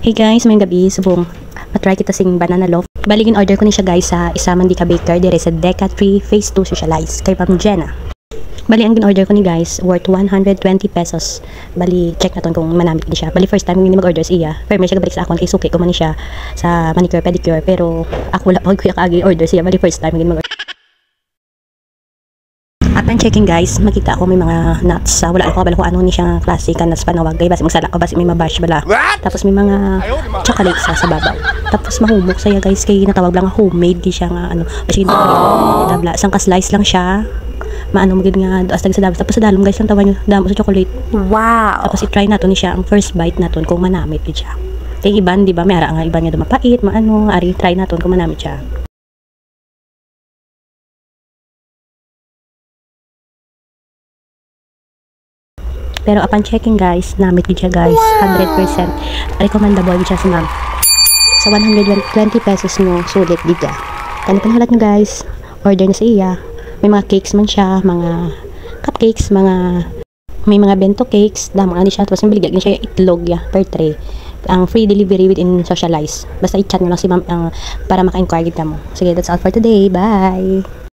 Hey guys, may gabi, subong matry kita sing banana loaf. Baligin order ko ni siya guys sa isa Mandika Baker dire sa Deca 3 Phase 2 Socialize kay Ma'am Jenna. Bali ang gin-order ko ni guys worth 120 pesos. Bali check naton kung manamit di siya. Bali first time hindi mag-order sa iya. Pero may siya gabalik sa akon kay suki ko man ni siya sa manicure pedicure pero ako wala pa kuya kaagi order siya. Bali first time gin mag-order. Upon checking guys, makita ko may mga nuts. Wala ako kabalo kung ano ni siyang klase kan nuts panawag. Gay basi magsala ko basi may mabash bala. Tapos may mga chocolate sa babaw. Tapos mahumok saya guys kay natawag lang homemade di siya nga ano. Basi tabla sang ka-slice lang siya. Maano magid nga astag sa dami. Tapos sa dalom guys ang tawa niyo damo sa chocolate. Wow. Tapos i-try nato ni siya ang first bite naton kung manamit di siya. Kay iban di ba may ara nga iban nga dumapait, maano ari try naton kung manamit siya. Pero upon checking guys, namit din siya guys, 100%. Recommendable din siya sa ma'am. Sa 120 pesos nyo, sulit din siya. Kani panahalat nyo guys, order na sa iya. May mga cakes man siya, mga cupcakes, may mga bento cakes, damo nga siya. Tapos may biligyan siya itlog ya, per tray. Ang free delivery within Socialize. Basta i-chat nyo lang si ma'am para maka-inquire kita mo. Sige, that's all for today. Bye!